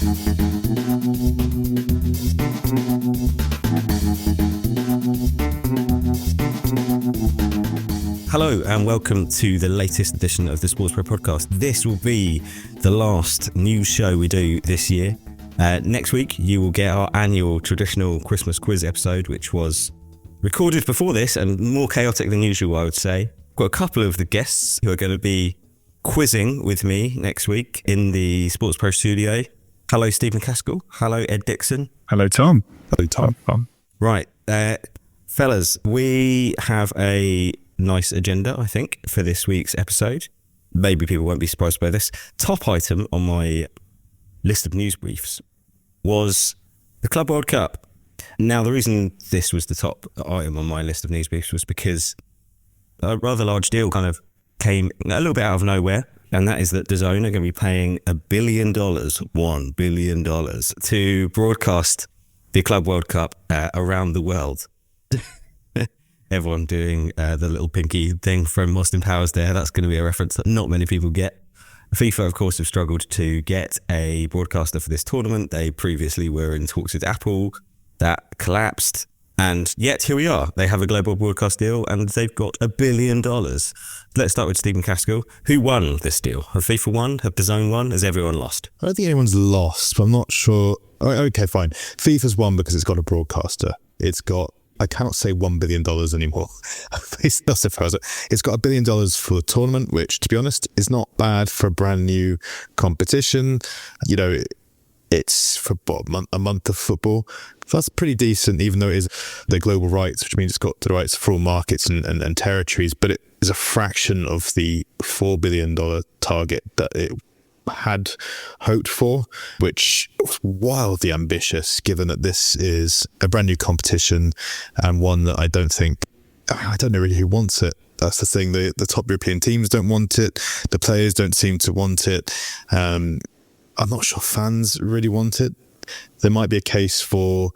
Hello and welcome to the latest edition of the SportsPro podcast. This will be the last news show we do this year. Next week you will get our annual traditional Christmas quiz episode, which was recorded before this and more chaotic than usual, I would say. Got a couple of the guests who are going to be quizzing with me next week in the SportsPro studio. Hello, Steve McCaskill. Hello, Ed Dixon. Hello, Tom. Hello, Tom. Right, fellas, we have a nice agenda, I think, for this week's episode. Maybe people won't be surprised by this. Top item on my list of news briefs was the Club World Cup. Now, the reason this was the top item on my list of news briefs was because a rather large deal kind of came a little bit out of nowhere, and that is that DAZN are going to be paying $1 billion to broadcast the Club World Cup around the world. Everyone doing the little pinky thing from Austin Powers there. That's going to be a reference that not many people get. FIFA, of course, have struggled to get a broadcaster for this tournament. They previously were in talks with Apple. That collapsed. And yet here we are. They have a global broadcast deal and they've got $1 billion. Let's start with Steve McCaskill. Who won this deal? Have FIFA won? Have DAZN won? Has everyone lost? I don't think anyone's lost, but I'm not sure. Okay, fine. FIFA's won because it's got a broadcaster. It's got, I cannot say $1 billion anymore. It's not surprising. It's got $1 billion for the tournament, which, to be honest, is not bad for a brand new competition. You know, it's for a month of football. That's pretty decent, even though it is the global rights, which means it's got the rights for all markets and territories, but it is a fraction of the $4 billion target that it had hoped for, which was wildly ambitious, given that this is a brand new competition and one that I don't know really who wants it. That's the thing. The top European teams don't want it. The players don't seem to want it. I'm not sure fans really want it. There might be a case for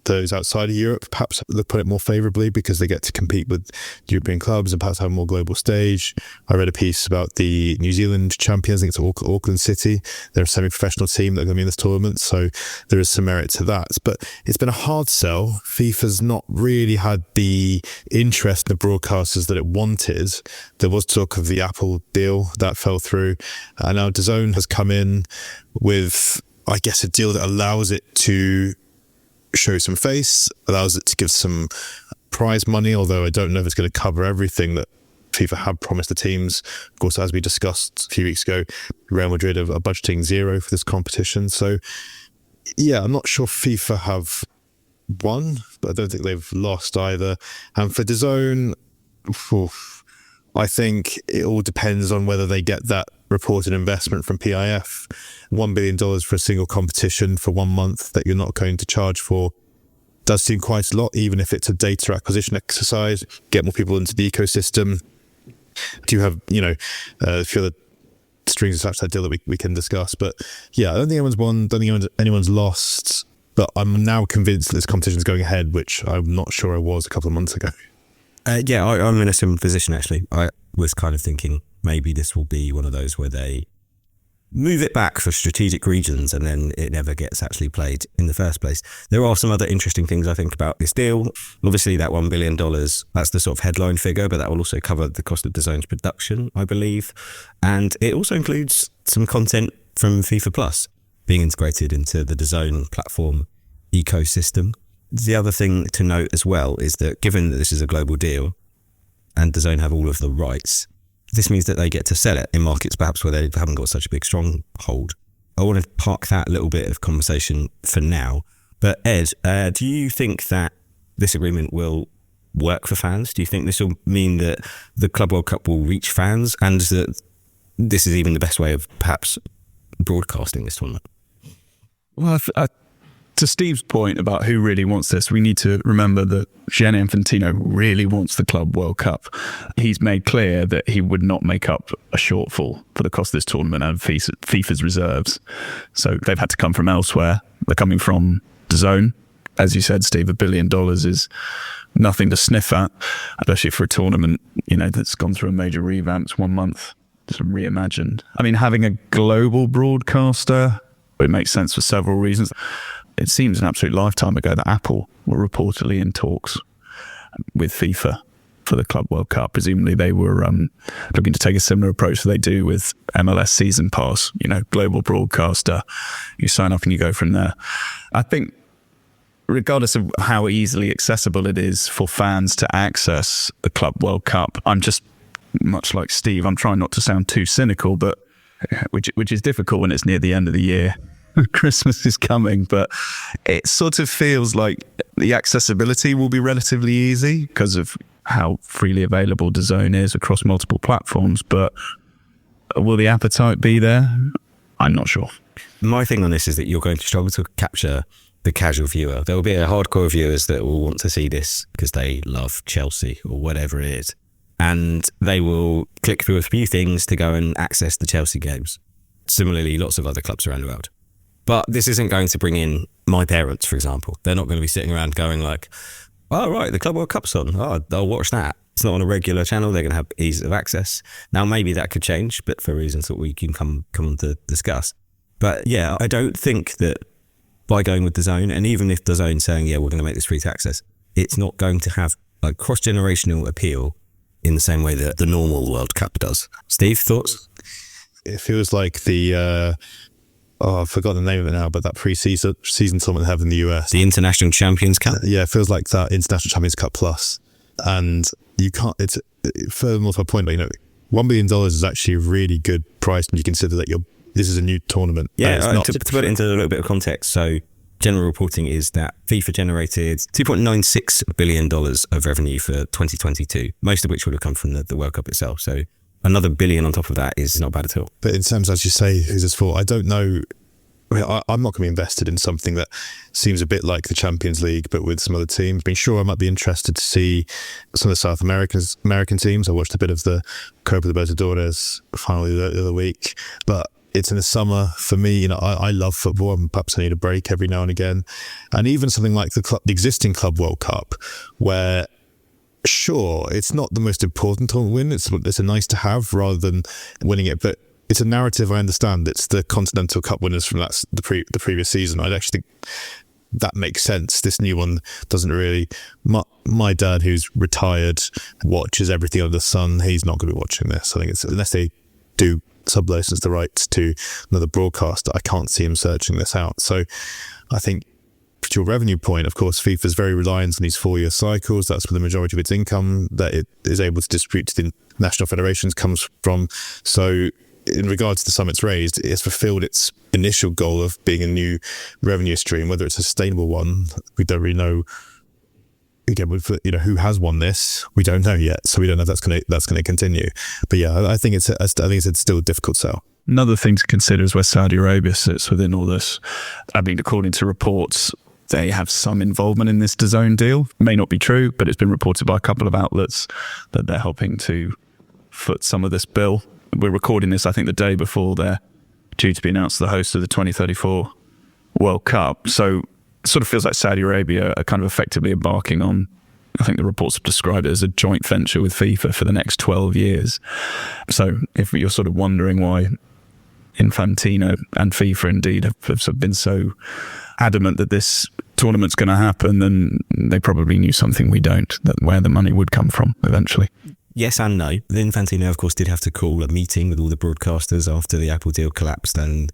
those outside of Europe. Perhaps they put it more favourably because they get to compete with European clubs and perhaps have a more global stage. I read a piece about the New Zealand champions. I think it's Auckland City. They're a semi-professional team that are going to be in this tournament, so there is some merit to that. But it's been a hard sell. FIFA's not really had the interest in the broadcasters that it wanted. There was talk of the Apple deal that fell through, and now DAZN has come in with, I guess, a deal that allows it to show some face, allows it to give some prize money, although I don't know if it's going to cover everything that FIFA had promised the teams. Of course, as we discussed a few weeks ago, Real Madrid are budgeting $0 for this competition. So, yeah, I'm not sure FIFA have won, but I don't think they've lost either. And for DAZN, I think it all depends on whether they get that reported investment from PIF. $1 billion for a single competition for 1 month that you're not going to charge for does seem quite a lot, even if it's a data acquisition exercise, get more people into the ecosystem. Do you have, a few other strings attached to that deal that we can discuss? But yeah, I don't think anyone's won, don't think anyone's lost, but I'm now convinced that this competition is going ahead, which I'm not sure I was a couple of months ago. I'm in a similar position, actually. I was kind of thinking maybe this will be one of those where they move it back for strategic reasons and then it never gets actually played in the first place. There are some other interesting things I think about this deal. Obviously that $1 billion, that's the sort of headline figure, but that will also cover the cost of DAZN's production, I believe. And it also includes some content from FIFA Plus being integrated into the DAZN platform ecosystem. The other thing to note as well is that given that this is a global deal and DAZN have all of the rights, this means that they get to sell it in markets perhaps where they haven't got such a big stronghold. I want to park that little bit of conversation for now. But Ed, do you think that this agreement will work for fans? Do you think this will mean that the Club World Cup will reach fans and that this is even the best way of perhaps broadcasting this tournament? Well, to Steve's point about who really wants this, we need to remember that Gianni Infantino really wants the Club World Cup. He's made clear that he would not make up a shortfall for the cost of this tournament and FIFA's reserves. So they've had to come from elsewhere. They're coming from DAZN. As you said, Steve, $1 billion is nothing to sniff at, especially for a tournament, that's gone through a major revamp. It's 1 month, just reimagined. I mean, having a global broadcaster It makes sense for several reasons. It seems an absolute lifetime ago that Apple were reportedly in talks with FIFA for the Club World Cup. Presumably they were looking to take a similar approach that they do with MLS Season Pass, global broadcaster. You sign up and you go from there. I think regardless of how easily accessible it is for fans to access the Club World Cup, I'm just much like Steve, I'm trying not to sound too cynical, but which is difficult when it's near the end of the year. Christmas is coming, but it sort of feels like the accessibility will be relatively easy because of how freely available DAZN is across multiple platforms. But will the appetite be there? I'm not sure. My thing on this is that you're going to struggle to capture the casual viewer. There will be a hardcore viewers that will want to see this because they love Chelsea or whatever it is. And they will click through a few things to go and access the Chelsea games. Similarly, lots of other clubs around the world. But this isn't going to bring in my parents, for example. They're not going to be sitting around going like, oh, right, the Club World Cup's on. Oh, they'll watch that. It's not on a regular channel. They're going to have ease of access. Now, maybe that could change, but for reasons that we can come on to discuss. But yeah, I don't think that by going with DAZN, and even if DAZN's saying, yeah, we're going to make this free to access, it's not going to have like cross-generational appeal in the same way that the normal World Cup does. Steve, thoughts? It feels like the... I've forgotten the name of it now, but that pre-season tournament they have in the US. The International Champions Cup? Yeah, it feels like that International Champions Cup plus. And you can't, furthermore to my point, $1 billion is actually a really good price when you consider that this is a new tournament. Yeah, to put it into a little bit of context, so general reporting is that FIFA generated $2.96 billion of revenue for 2022, most of which would have come from the World Cup itself. So another billion on top of that is not bad at all. But in terms, as you say, who's this for? I don't know. I'm not going to be invested in something that seems a bit like the Champions League, but with some other teams. Sure, I might be interested to see some of the South American teams. I watched a bit of the Copa Libertadores finally the other week, but it's in the summer. For me, I love football, and perhaps I need a break every now and again. And even something like the existing Club World Cup, where sure, it's not the most important tournament win. It's a nice to have rather than winning it, but it's a narrative. I understand it's the Continental Cup winners from the previous season. I'd actually think that makes sense. This new one doesn't really. My dad, who's retired, watches everything under the sun. He's not going to be watching this. I think it's unless they do sub-license the rights to another broadcaster. I can't see him searching this out. So I think, to your revenue point, of course, FIFA is very reliant on these 4-year cycles. That's where the majority of its income that it is able to distribute to the national federations comes from. So in regards to the sum it's raised, it's fulfilled its initial goal of being a new revenue stream. Whether it's a sustainable one, we don't really know. Again, who has won this? We don't know yet, so we don't know if that's going to continue. But yeah, I think it's still a difficult sell. Another thing to consider is where Saudi Arabia sits within all this. According to reports, they have some involvement in this DAZN deal. May not be true, but it's been reported by a couple of outlets that they're helping to foot some of this bill. We're recording this, I think, the day before they're due to be announced the host of the 2034 World Cup. So it sort of feels like Saudi Arabia are kind of effectively embarking on, I think the reports have described it as a joint venture with FIFA for the next 12 years. So if you're sort of wondering why Infantino and FIFA indeed have been so adamant that this tournament's going to happen, then they probably knew something we don't, that where the money would come from eventually. Yes and no. Infantino, of course, did have to call a meeting with all the broadcasters after the Apple deal collapsed. And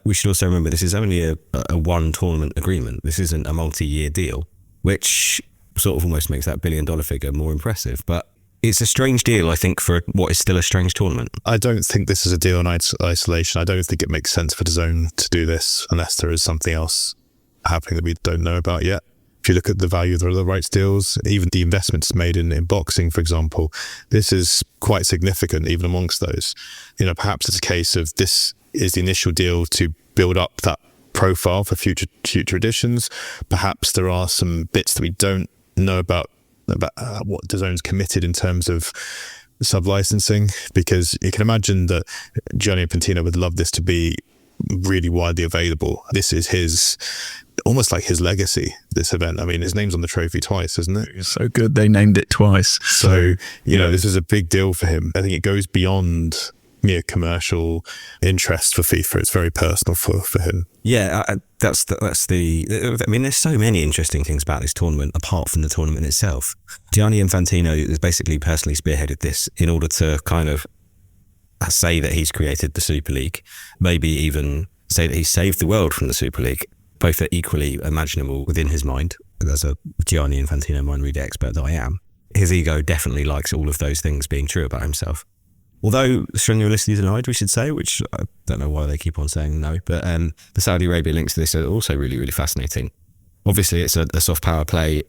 we should also remember, this is only a one tournament agreement. This isn't a multi-year deal, which sort of almost makes that $1 billion figure more impressive. But it's a strange deal, I think, for what is still a strange tournament. I don't think this is a deal in isolation. I don't think it makes sense for DAZN to do this unless there is something else happening that we don't know about yet. If you look at the value of the other rights deals, even the investments made in boxing, for example, this is quite significant even amongst those. Perhaps it's a case of this is the initial deal to build up that profile for future editions. Perhaps there are some bits that we don't know about what DAZN's committed in terms of sub-licensing, because you can imagine that Gianni Infantino would love this to be really widely available. This is almost like his legacy, this event. His name's on the trophy twice, isn't it? It's so good they named it twice. So, this is a big deal for him. I think it goes beyond commercial interest for FIFA. It's very personal for him. Yeah, that's the. I mean, there's so many interesting things about this tournament apart from the tournament itself. Gianni Infantino has basically personally spearheaded this in order to kind of say that he's created the Super League, maybe even say that he saved the world from the Super League. Both are equally imaginable within his mind. As a Gianni Infantino mind reader expert that I am, his ego definitely likes all of those things being true about himself. Although strenuously denied, we should say, which I don't know why they keep on saying no, but the Saudi Arabia links to this are also really, really fascinating. Obviously, it's a soft power play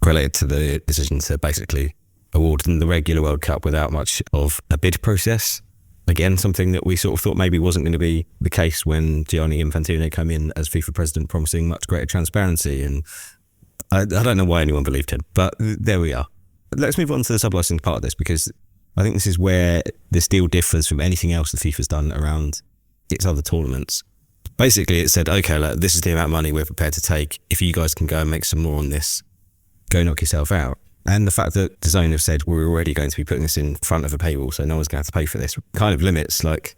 related to the decision to basically award them the regular World Cup without much of a bid process. Again, something that we sort of thought maybe wasn't going to be the case when Gianni Infantino came in as FIFA president, promising much greater transparency. And I don't know why anyone believed him, but there we are. Let's move on to the sub-licensing part of this, because I think this is where this deal differs from anything else that FIFA's done around its other tournaments. Basically, it said, okay, look, this is the amount of money we're prepared to take. If you guys can go and make some more on this, go knock yourself out. And the fact that DAZN have said we're already going to be putting this in front of a paywall, so no one's going to have to pay for this, kind of limits like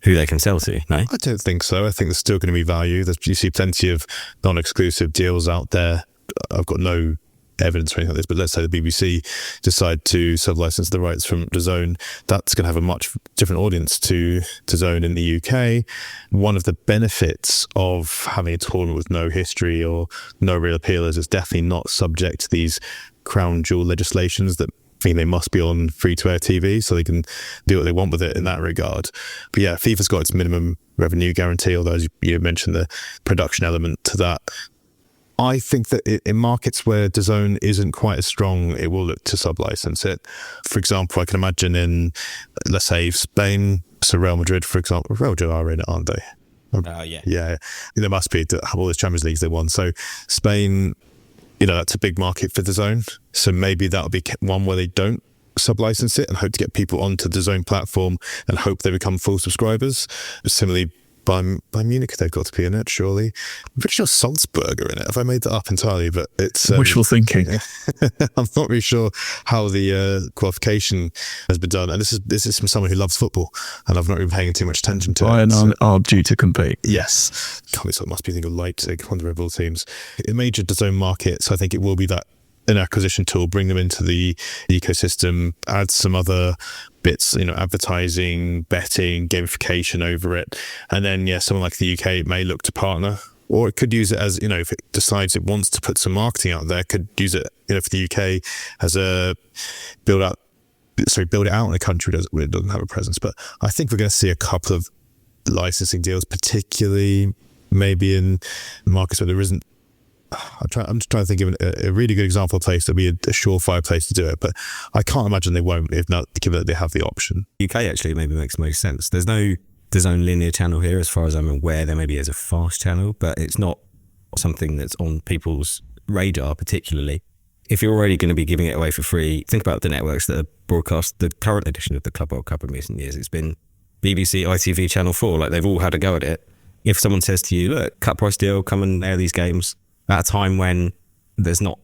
who they can sell to, no? I don't think so. I think there's still going to be value. You see plenty of non-exclusive deals out there. I've got no evidence or anything like this, but let's say the BBC decide to sub-license the rights from DAZN, that's going to have a much different audience to DAZN in the UK. One of the benefits of having a tournament with no history or no real appeal is it's definitely not subject to these crown jewel legislations that mean they must be on free-to-air TV, so they can do what they want with it in that regard. But yeah, FIFA's got its minimum revenue guarantee, although as you mentioned the production element to that. I think that in markets where DAZN isn't quite as strong, it will look to sub-license it. For example, I can imagine in, let's say, Spain, so Real Madrid, for example. Real Madrid are in it, aren't they? Yeah. Yeah, there must be to have all those Champions Leagues they won. So Spain, that's a big market for DAZN. So maybe that'll be one where they don't sub-license it and hope to get people onto the DAZN platform and hope they become full subscribers. Similarly, by Munich, they've got to be in it, surely. I'm pretty sure Salzburg are in it. Have I made that up entirely? But it's wishful thinking. I'm not really sure how the qualification has been done. And this is from someone who loves football, and I've not been paying too much attention to it. Bayern are due to compete. Yes. It must be thinking of Leipzig, one of the Red Bull teams. A major DAZN market, so I think it will be that an acquisition tool, bring them into the ecosystem, add some other bits, advertising, betting, gamification over it. And then, someone like the UK may look to partner, or it could use it as, if it decides it wants to put some marketing out there, could use it, for the UK as a build it out in a country where it doesn't have a presence. But I think we're going to see a couple of licensing deals, particularly maybe in markets where there isn't. I'm just trying to think of a really good example of a place that would be a surefire place to do it, but I can't imagine they won't, if not, given that they have the option. UK actually maybe makes most sense. There's no DAZN linear channel here, as far as I'm aware. There maybe is a fast channel, but it's not something that's on people's radar particularly. If you're already going to be giving it away for free, think about the networks that have broadcast the current edition of the Club World Cup in recent years. It's been BBC, ITV, Channel 4, like they've all had a go at it. If someone says to you, look, cut price deal, come and air these games, at a time when there's not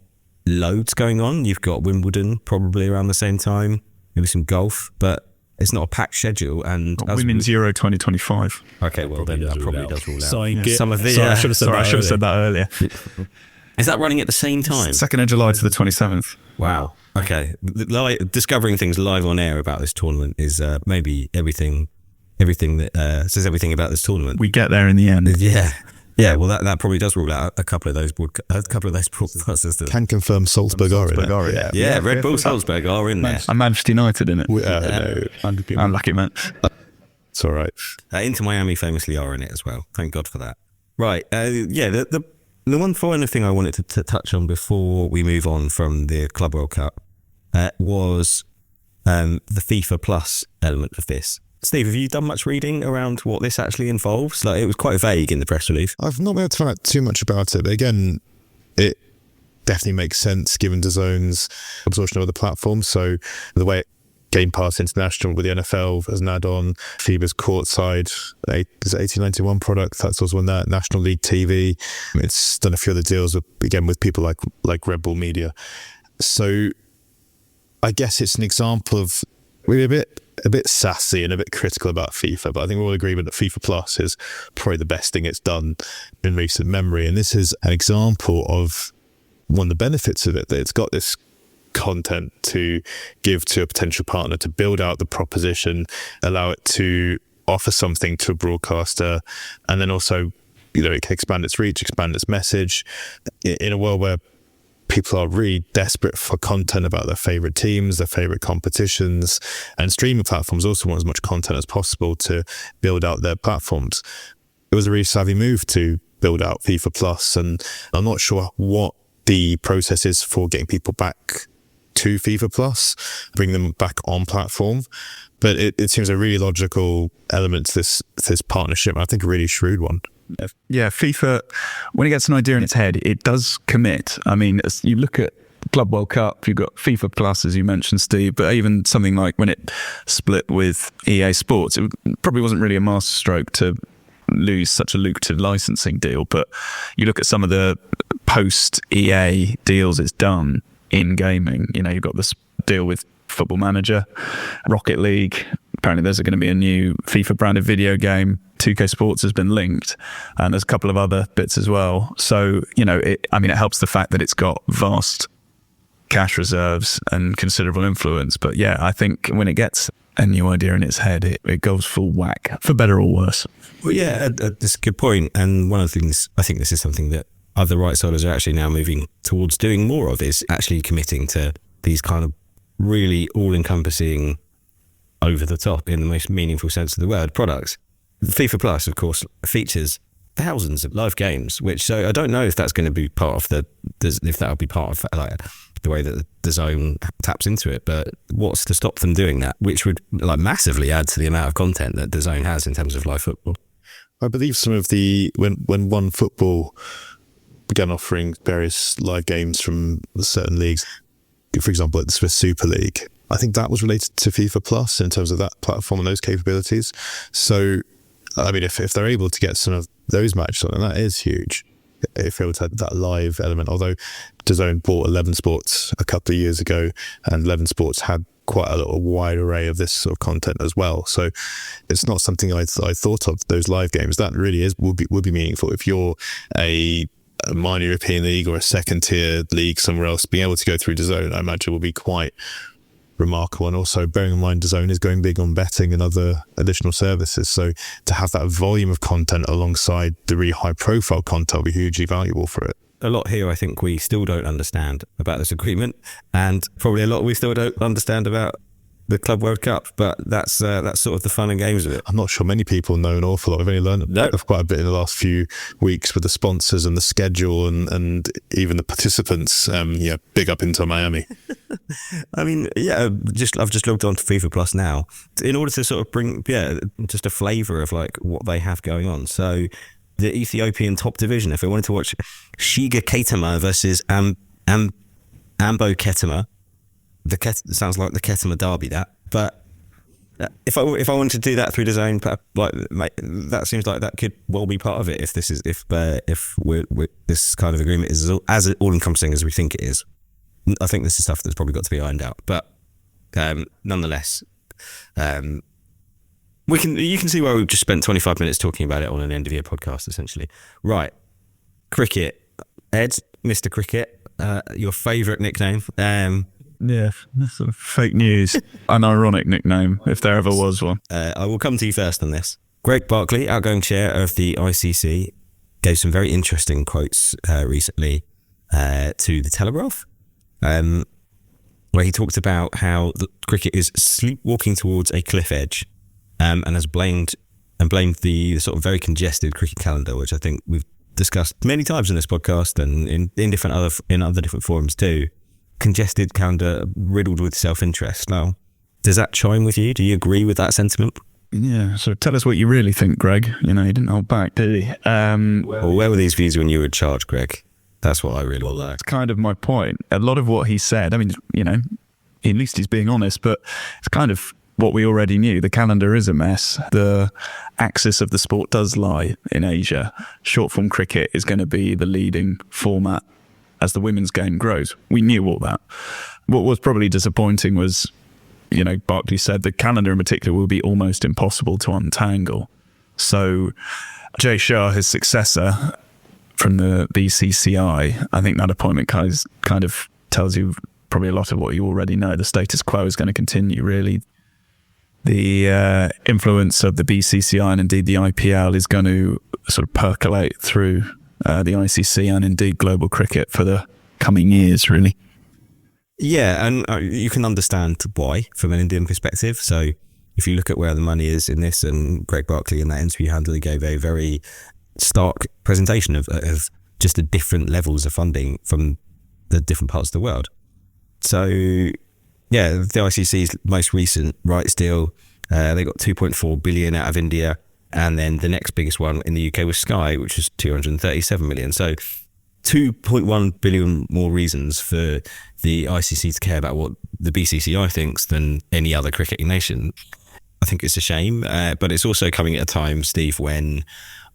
loads going on. You've got Wimbledon probably around the same time, maybe some golf, but it's not a packed schedule. And Women's Euro 2025. Okay, well then that probably does rule out. Some of the. I should have said that earlier. Is that running at the same time? 2nd of July to the 27th. Wow. Okay. Discovering things live on air about this tournament is maybe everything that says everything about this tournament. We get there in the end. Yeah. Yeah, well, that probably does rule out a couple of those broadcasters. Can confirm Salzburg are in it. Yeah, Red Bull Salzburg are in there. And Manchester United in it. No. I'm lucky, man. It's all right. Inter Miami famously are in it as well. Thank God for that. Right. The one final thing I wanted to touch on before we move on from the Club World Cup was the FIFA Plus element of this. Steve, have you done much reading around what this actually involves? It was quite vague in the press release. I've not been able to find out too much about it, but again, it definitely makes sense given DAZN's absorption of other platforms. So the way Game Pass International with the NFL as an add-on, FIBA's courtside, is 1891 product, that's also on that, National League TV. It's done a few other deals with people like Red Bull Media. So I guess it's an example of really a bit a bit sassy and a bit critical about FIFA, but I think we're all in agreement that FIFA Plus is probably the best thing it's done in recent memory. And this is an example of one of the benefits of it, that it's got this content to give to a potential partner to build out the proposition, allow it to offer something to a broadcaster, and then also, it can expand its reach, expand its message in a world where people are really desperate for content about their favorite teams, their favorite competitions, and streaming platforms also want as much content as possible to build out their platforms. It was a really savvy move to build out FIFA Plus, and I'm not sure what the process is for getting people back to FIFA Plus, bring them back on platform. But it seems a really logical element to this partnership. I think a really shrewd one. Yeah, FIFA, when it gets an idea in its head, it does commit. I mean, as you look at Club World Cup, you've got FIFA Plus, as you mentioned, Steve, but even something like when it split with EA Sports, it probably wasn't really a masterstroke to lose such a lucrative licensing deal. But you look at some of the post-EA deals it's done in gaming. You've got this deal with Football Manager, Rocket League. Apparently there's going to be a new FIFA branded video game. 2K Sports has been linked, and there's a couple of other bits as well. So, it helps the fact that it's got vast cash reserves and considerable influence. But yeah, I think when it gets a new idea in its head, it goes full whack, for better or worse. Well, yeah, that's a good point. And one of the things, I think this is something that other rights holders are actually now moving towards doing more of, is actually committing to these kind of really all-encompassing, over-the-top, in the most meaningful sense of the word, products. FIFA Plus, of course, features thousands of live games, so I don't know if that's going to be part of if that'll be part of the way that the DAZN taps into it. But what's to stop them doing that, which would massively add to the amount of content that DAZN has in terms of live football? I believe some of when OneFootball began offering various live games from certain leagues, for example, at the Swiss Super League, I think that was related to FIFA Plus in terms of that platform and those capabilities. So, I mean, if they're able to get some of those matches on, and that is huge, if they were to have that live element. Although DAZN bought 11 Sports a couple of years ago, and 11 Sports had quite a wide array of this sort of content as well. So it's not something I thought of, those live games. That really would be meaningful. If you're a minor European league or a second tier league somewhere else, being able to go through DAZN, I imagine will be quite remarkable. And also bearing in mind DAZN is going big on betting and other additional services, so to have that volume of content alongside the really high profile content will be hugely valuable for it. A lot here I think we still don't understand about this agreement, and probably a lot we still don't understand about the Club World Cup, but that's sort of the fun and games of it. I'm not sure many people know an awful lot. I've only learned of quite a bit in the last few weeks with the sponsors and the schedule and even the participants. Big up into Miami. I mean, yeah, I've just logged on to FIFA Plus now in order to sort of bring just a flavour of what they have going on. So the Ethiopian top division, if I wanted to watch Shiga Ketema versus Ambo Ketema. Sounds like the Ketema derby, that. But if I wanted to do that through DAZN, that seems like that could well be part of it. If this kind of agreement is as all encompassing as we think it is, I think this is stuff that's probably got to be ironed out. But nonetheless, you can see why we've just spent 25 minutes talking about it on an end of year podcast, essentially. Right, cricket, Ed, Mr. Cricket, your favourite nickname. Yeah, that's sort of fake news. An ironic nickname, if there ever was one. I will come to you first on this. Greg Barclay, outgoing chair of the ICC, gave some very interesting quotes recently to the Telegraph, where he talked about how the cricket is sleepwalking towards a cliff edge, and has blamed the sort of very congested cricket calendar, which I think we've discussed many times in this podcast and in other different forums too. Congested calendar riddled with self-interest. Now, does that chime with you? Do you agree with that sentiment? Yeah, so tell us what you really think, Greg. He didn't hold back, did he? Well, where were these views when you were in charge, Greg? That's what I really want to know. That's kind of my point. A lot of what he said, I mean, at least he's being honest, but it's kind of what we already knew. The calendar is a mess. The axis of the sport does lie in Asia. Short form cricket is going to be the leading format as the women's game grows. We knew all that. What was probably disappointing was Barclay said, the calendar in particular will be almost impossible to untangle. So Jay Shah, his successor from the BCCI, I think that appointment kind of tells you probably a lot of what you already know. The status quo is going to continue, really. The influence of the BCCI and indeed the IPL is going to sort of percolate through the ICC and indeed global cricket for the coming years, really. Yeah, and you can understand why from an Indian perspective. So if you look at where the money is in this, and Greg Barclay in that interview handily gave a very stark presentation of just the different levels of funding from the different parts of the world. So yeah, the ICC's most recent rights deal, they got 2.4 billion out of India, and then the next biggest one in the UK was Sky, which was 237 million. So 2.1 billion more reasons for the ICC to care about what the BCCI thinks than any other cricketing nation. I think it's a shame, but it's also coming at a time, Steve, when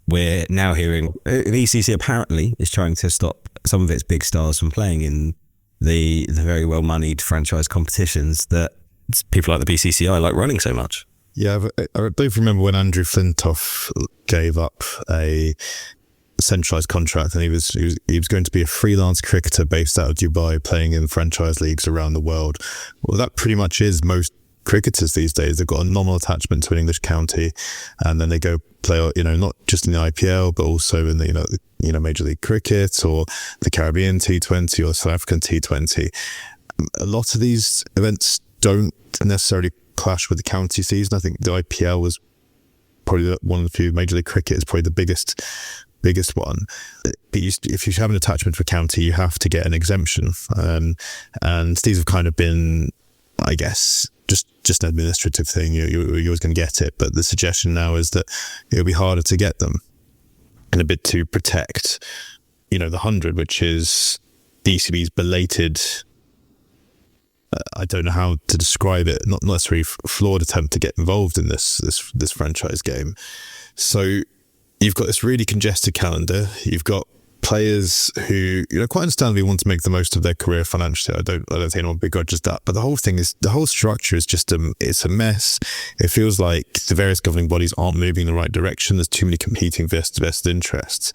we're now hearing the ECC apparently is trying to stop some of its big stars from playing in the very well-moneyed franchise competitions that people like the BCCI like running so much. Yeah, I do remember when Andrew Flintoff gave up a centralised contract, and he was going to be a freelance cricketer based out of Dubai, playing in franchise leagues around the world. Well, that pretty much is most cricketers these days. They've got a nominal attachment to an English county, and then they go play, not just in the IPL, but also in the Major League Cricket or the Caribbean T20 or South African T20. A lot of these events don't necessarily clash with the county season. I think the IPL was probably one of the few. Major League Cricket is probably the biggest one. But if you have an attachment to a county, you have to get an exemption. And these have kind of been, I guess, just an administrative thing. You're always going to get it, but the suggestion now is that it'll be harder to get them, in a bid to protect, the 100, which is the ECB's belated, I don't know how to describe it, not necessarily flawed attempt to get involved in this franchise game. So you've got this really congested calendar. You've got players who, quite understandably want to make the most of their career financially. I don't think anyone begrudges that. But the whole structure is just it's a mess. It feels like the various governing bodies aren't moving in the right direction. There's too many competing vested interests.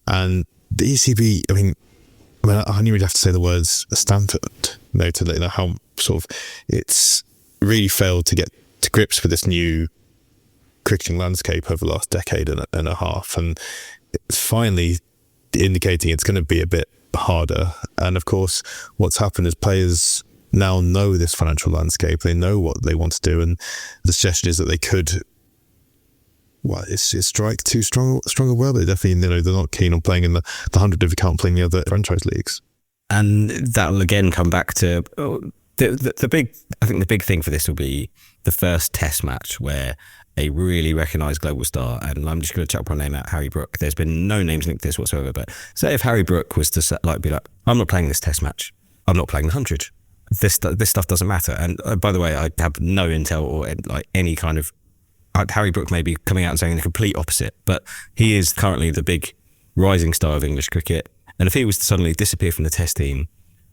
And the ECB, I mean, I only really have to say the words Stanford, to let you know how sort of it's really failed to get to grips with this new cricketing landscape over the last decade and a half. And it's finally indicating it's going to be a bit harder. And of course, what's happened is players now know this financial landscape. They know what they want to do, and the suggestion is that they could, it's strike too strong a word, but definitely, they're not keen on playing in the 100 if you can't play in the other franchise leagues. And that'll again come back to the big thing for this will be the first test match where a really recognised global star, and I'm just going to chuck one name out, Harry Brook. There's been no names linked to this whatsoever, but say if Harry Brook was to be like, I'm not playing this test match, I'm not playing the 100. This stuff doesn't matter. And by the way, I have no intel or any kind of, Harry Brook may be coming out and saying the complete opposite, but he is currently the big rising star of English cricket. And if he was to suddenly disappear from the test team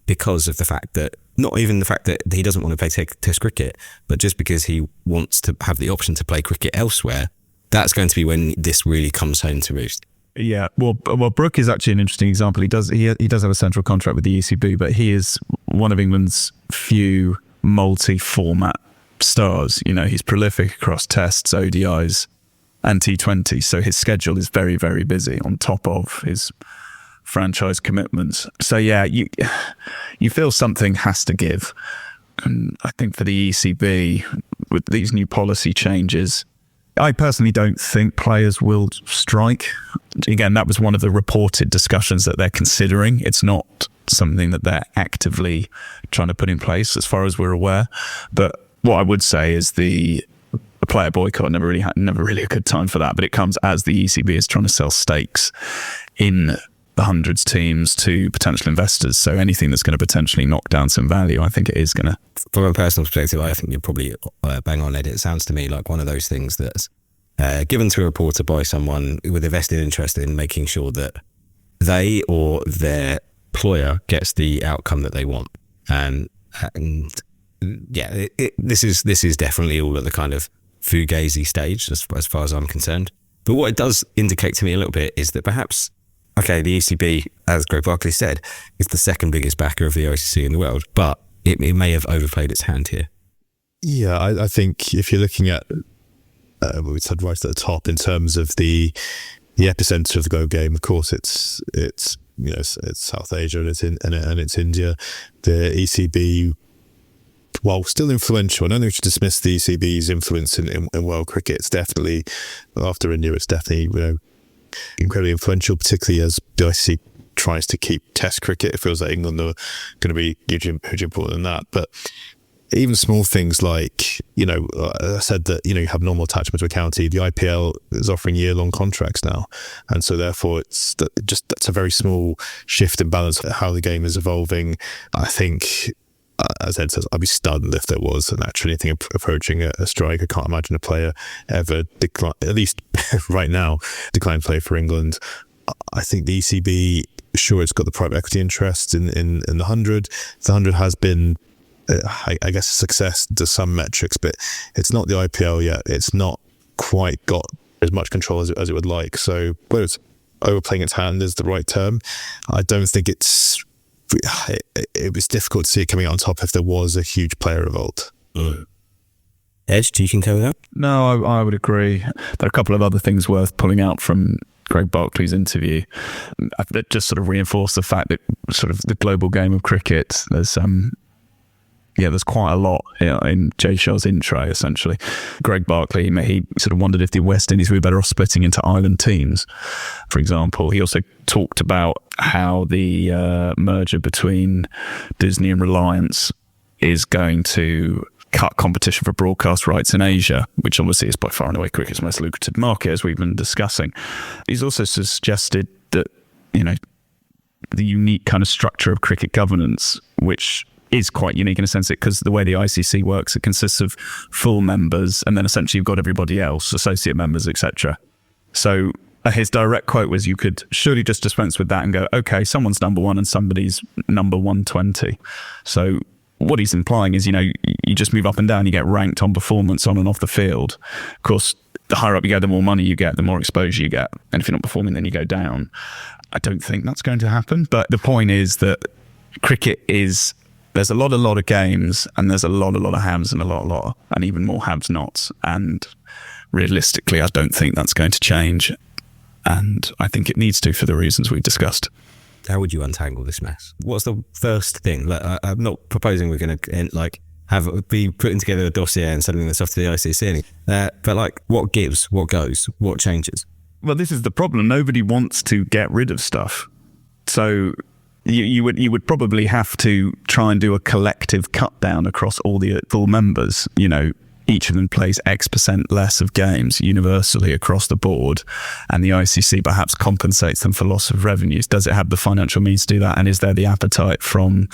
because of the fact that, not even the fact that he doesn't want to play test cricket, but just because he wants to have the option to play cricket elsewhere, that's going to be when this really comes home to roost. Yeah, well, Brook is actually an interesting example. He does have a central contract with the ECB, but he is one of England's few multi-format stars. He's prolific across tests, ODIs and T20, so his schedule is very, very busy on top of his franchise commitments. So yeah, you feel something has to give. And I think for the ECB, with these new policy changes, I personally don't think players will strike. Again, that was one of the reported discussions that they're considering. It's not something that they're actively trying to put in place as far as we're aware. But what I would say is the player boycott never really a good time for that. But it comes as the ECB is trying to sell stakes in the hundreds teams to potential investors. So anything that's going to potentially knock down some value, I think it is going to. From a personal perspective, I think you're probably bang on, Ed. It sounds to me like one of those things that's given to a reporter by someone with a vested interest in making sure that they or their employer gets the outcome that they want. And this is definitely all at the kind of fugazi stage as far as I'm concerned. But what it does indicate to me a little bit is that perhaps, okay, the ECB, as Greg Barclay said, is the second biggest backer of the ICC in the world, but it may have overplayed its hand here. Yeah, I think if you're looking at what we said right at the top in terms of the epicenter of the global game, of course it's South Asia and it's India. The ECB, while still influential, I don't think we should dismiss the ECB's influence in world cricket. It's definitely, after India, it's definitely incredibly influential, particularly as the ICC tries to keep Test cricket. It feels like England are going to be hugely important in that. But even small things like, I said that, you have normal attachment to a county. The IPL is offering year-long contracts now. And so therefore that's a very small shift in balance of how the game is evolving. I think, as Ed says, I'd be stunned if there was actually anything approaching a strike. I can't imagine a player ever decline, at least right now, decline play for England. I think the ECB, sure, it's got the private equity interest in the 100. The 100 has been, I guess, a success to some metrics, but it's not the IPL yet. It's not quite got as much control as it would like. So whether it's overplaying its hand is the right term, I don't think it was difficult to see it coming out on top if there was a huge player revolt. Edge, do you concur with that? No, I would agree. There are a couple of other things worth pulling out from Greg Barclay's interview that just sort of reinforce the fact that sort of the global game of cricket, there's quite a lot in Jay Shah's intro, essentially. Greg Barclay, he sort of wondered if the West Indies were better off splitting into island teams, for example. He also talked about how the merger between Disney and Reliance is going to cut competition for broadcast rights in Asia, which obviously is by far and away cricket's most lucrative market, as we've been discussing. He's also suggested that, the unique kind of structure of cricket governance, which is quite unique in a sense, because the way the ICC works, it consists of full members, and then essentially you've got everybody else, associate members, etc. So his direct quote was, you could surely just dispense with that and go, okay, someone's number one and somebody's number 120. So what he's implying is, you just move up and down, you get ranked on performance on and off the field. Of course, the higher up you go, the more money you get, the more exposure you get. And if you're not performing, then you go down. I don't think that's going to happen. But the point is that cricket is, there's a lot of games, and there's a lot of haves and and even more haves nots. And realistically, I don't think that's going to change. And I think it needs to, for the reasons we've discussed. How would you untangle this mess? What's the first thing? I'm not proposing we're going to be putting together a dossier and sending this off to the ICC. But what gives, what goes, what changes? Well, this is the problem. Nobody wants to get rid of stuff. So you would probably have to try and do a collective cut down across all the full members. Each of them plays X% less of games universally across the board, and the ICC perhaps compensates them for loss of revenues. Does it have the financial means to do that? And is there the appetite from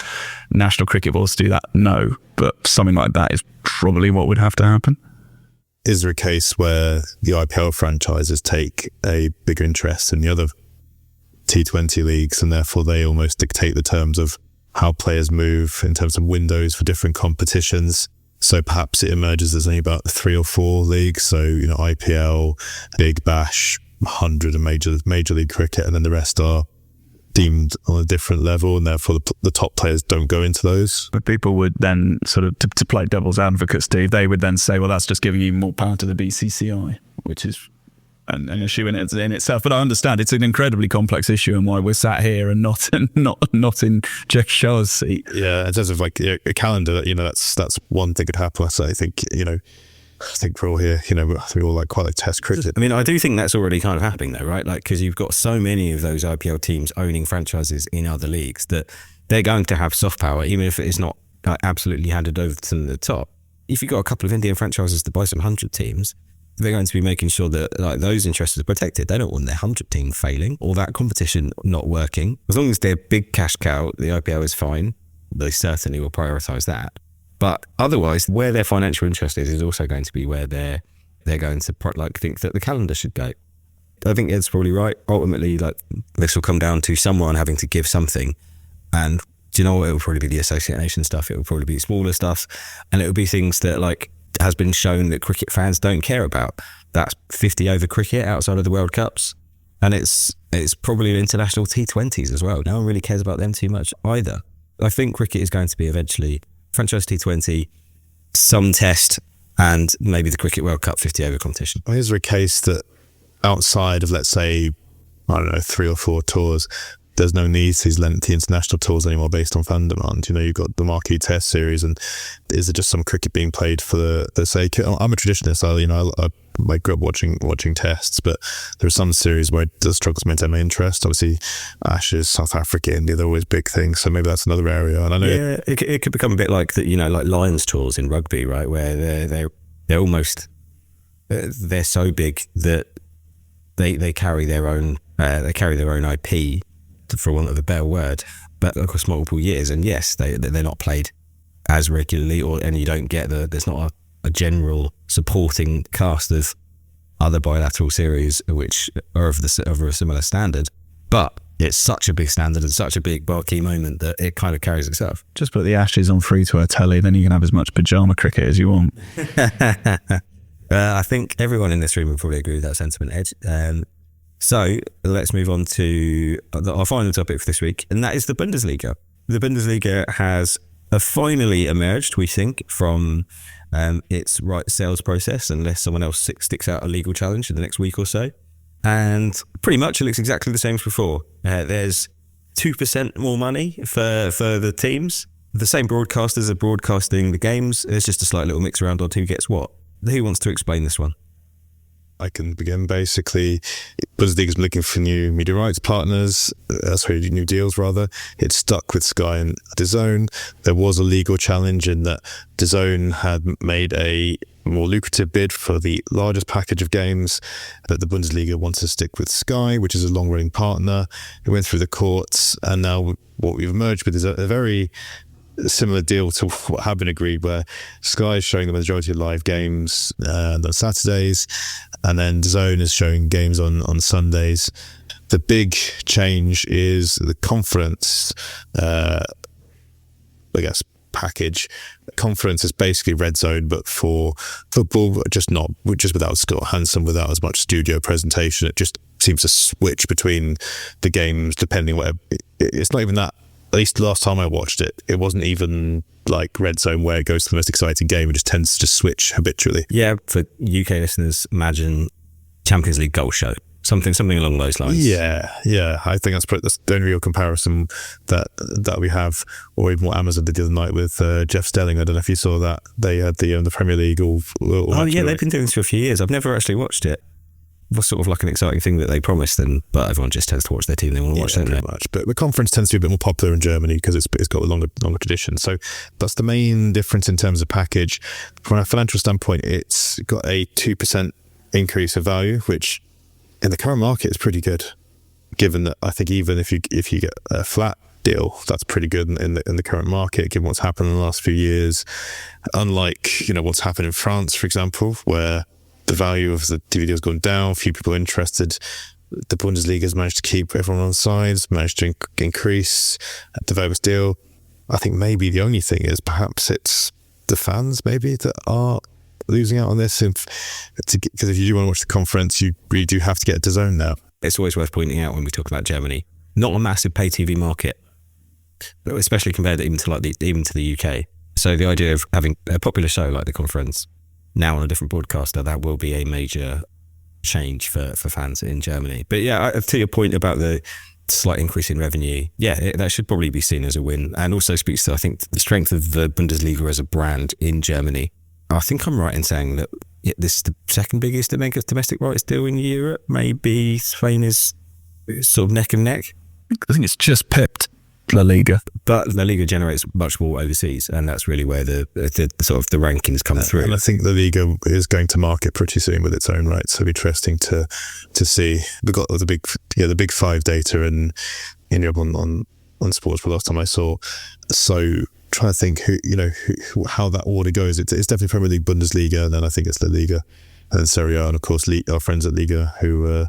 national cricket boards to do that? No, but something like that is probably what would have to happen. Is there a case where the IPL franchises take a bigger interest in the other T20 leagues, and therefore they almost dictate the terms of how players move in terms of windows for different competitions? So perhaps it emerges as only about 3 or 4 leagues. So, IPL, Big Bash, 100 and Major League Cricket, and then the rest are deemed on a different level, and therefore the top players don't go into those. But people would then sort of, to play devil's advocate, Steve, they would then say, well, that's just giving you more power to the BCCI, which is an issue in itself. But I understand it's an incredibly complex issue, and why we're sat here and not in Jay Shah's seat. Yeah, in terms of a calendar, that's one thing could happen. So I think we're all here, we all quite like Test cricket. I mean, I do think that's already kind of happening though, right? Because you've got so many of those IPL teams owning franchises in other leagues that they're going to have soft power, even if it is not absolutely handed over to the top. If you've got a couple of Indian franchises to buy some 100 teams, they're going to be making sure that those interests are protected. They don't want their 100 team failing or that competition not working. As long as they're big cash cow, the IPL is fine. They certainly will prioritise that. But otherwise, where their financial interest is also going to be where they're going to think that the calendar should go. I think Ed's probably right. Ultimately, this will come down to someone having to give something, and do you know what? It will probably be the Associate Nation stuff. It will probably be smaller stuff. And it will be things that like has been shown that cricket fans don't care about. That's 50 over cricket outside of the World Cups. And it's probably international T20s as well. No one really cares about them too much either. I think cricket is going to be eventually franchise T20, some test, and maybe the Cricket World Cup 50 over competition. Well, is there a case that outside of, let's say, I don't know, 3 or 4 tours, there's no need to these lengthy international tours anymore based on fan demand? You know, you've got the marquee test series, and is it just some cricket being played for the sake? I'm a traditionalist. I grew up watching tests, but there are some series where it does struggle to maintain my interest. Obviously, Ashes, South Africa, India, they're always big things. So maybe that's another area. And I know it could become a bit like like Lions tours in rugby, right? Where they're almost they're so big that they carry their own IP, for want of a better word, but across multiple years. And yes, they're not played as regularly, and you don't get there's not a general supporting cast of other bilateral series which are of a similar standard. But it's such a big standard and such a big marquee moment that it kind of carries itself. Just put the Ashes on free-to-air telly, then you can have as much pyjama cricket as you want. I think everyone in this room would probably agree with that sentiment, Ed. So let's move on to our final topic for this week, and that is the Bundesliga. The Bundesliga has finally emerged, we think, from its right sales process, unless someone else sticks out a legal challenge in the next week or so. And pretty much it looks exactly the same as before. There's 2% more money for the teams. The same broadcasters are broadcasting the games. There's just a slight little mix around on who gets what. Who wants to explain this one? I can begin. Basically, Bundesliga is looking for new media rights partners, new deals rather. It's stuck with Sky and DAZN. There was a legal challenge in that DAZN had made a more lucrative bid for the largest package of games, but the Bundesliga wants to stick with Sky, which is a long-running partner. It went through the courts, and now what we've emerged with is a very similar deal to what had been agreed, where Sky is showing the majority of live games on Saturdays, and then DAZN is showing games on Sundays. The big change is the conference, package. Conference is basically red zone, but for football, just without Scott Hansen, without as much studio presentation. It just seems to switch between the games depending where. It's not even that. At least the last time I watched it, it wasn't even like red zone where it goes to the most exciting game. It just tends to just switch habitually. Yeah, for UK listeners, imagine Champions League goal show. Something along those lines. Yeah. I think that's the only real comparison that we have, or even what Amazon did the other night with Jeff Stelling. I don't know if you saw that. They had the Premier League all they've been doing this for a few years. I've never actually watched it. It was sort of like an exciting thing that they promised them, but everyone just tends to watch their team they want to watch, don't they? Much. But the conference tends to be a bit more popular in Germany because it's got a longer tradition. So that's the main difference in terms of package. From a financial standpoint, it's got a 2% increase of value, which in the current market is pretty good. Given that, I think even if you get a flat deal, that's pretty good in the current market, given what's happened in the last few years. Unlike what's happened in France, for example, where the value of the DVD has gone down, few people are interested. The Bundesliga has managed to keep everyone on sides, managed to increase the Verbus deal. I think maybe the only thing is perhaps it's the fans maybe that are losing out on this. Because if you do want to watch the conference, you really do have to get DAZN now. It's always worth pointing out when we talk about Germany, not a massive pay TV market, especially compared even to the UK. So the idea of having a popular show like the conference now on a different broadcaster, that will be a major change for fans in Germany. But yeah, to your point about the slight increase in revenue, that should probably be seen as a win, and also speaks to, I think, the strength of the Bundesliga as a brand in Germany. I think I'm right in saying that this is the second biggest domestic rights deal in Europe. Maybe Spain is sort of neck and neck. I think it's just pipped La Liga. But La Liga generates much more overseas, and that's really where the sort of the rankings come through. And I think La Liga is going to market pretty soon with its own rights, so it'll be interesting to see. We got the big five data in Europe on SportsPro last time I saw. So trying to think how that order goes. It's definitely Premier League, Bundesliga, and then I think it's La Liga, and then Serie A, and of course our friends at Liga who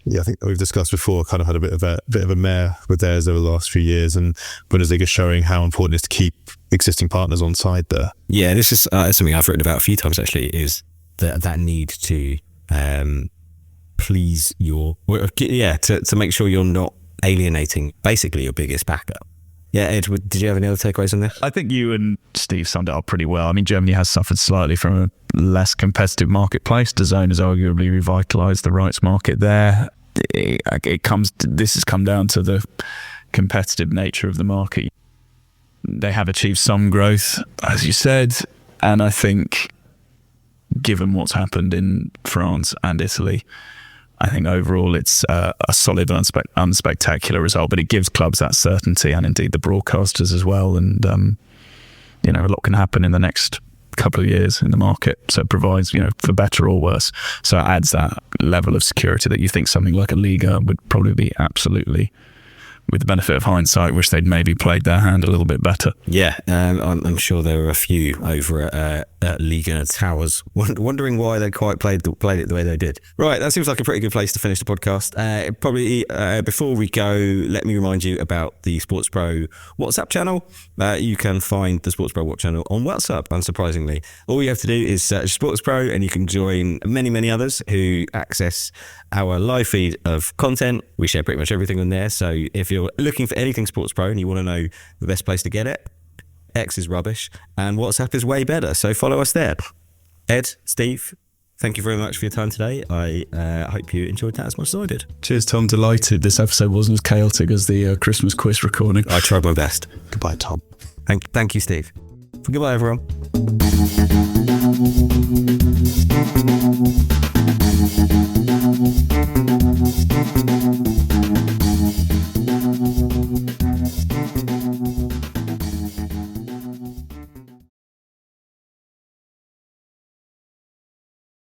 I think we've discussed before, kind of had a bit of a mare with theirs over the last few years, and Bundesliga showing how important it is to keep existing partners on side there. Yeah, this is something I've written about a few times actually, is that need to please to make sure you're not alienating basically your biggest backer. Yeah, Ed, did you have any other takeaways on this? I think you and Steve summed it up pretty well. I mean, Germany has suffered slightly from a less competitive marketplace. DAZN has arguably revitalised the rights market there. This has come down to the competitive nature of the market. They have achieved some growth, as you said, and I think given what's happened in France and Italy, I think overall it's a solid and unspectacular result, but it gives clubs that certainty, and indeed the broadcasters as well. And a lot can happen in the next couple of years in the market, so it provides, for better or worse. So it adds that level of security that you think something like a Liga would probably be absolutely, with the benefit of hindsight, wish they'd maybe played their hand a little bit better. Yeah, I'm sure there were a few over at Liga Towers wondering why they quite played it the way they did. Right, that seems like a pretty good place to finish the podcast. Probably before we go, let me remind you about the SportsPro WhatsApp channel. You can find the SportsPro WhatsApp channel on WhatsApp, unsurprisingly. All you have to do is search SportsPro, and you can join many, many others who access our live feed of content. We share pretty much everything on there, so if you're looking for anything SportsPro and you want to know the best place to get it, X is rubbish and WhatsApp is way better, so follow us there. Ed, Steve, thank you very much for your time today. I hope you enjoyed that as much as I did. Cheers, Tom. Delighted this episode wasn't as chaotic as the Christmas quiz recording. I tried my best. Goodbye, Tom. Thank you, Steve. Goodbye, everyone.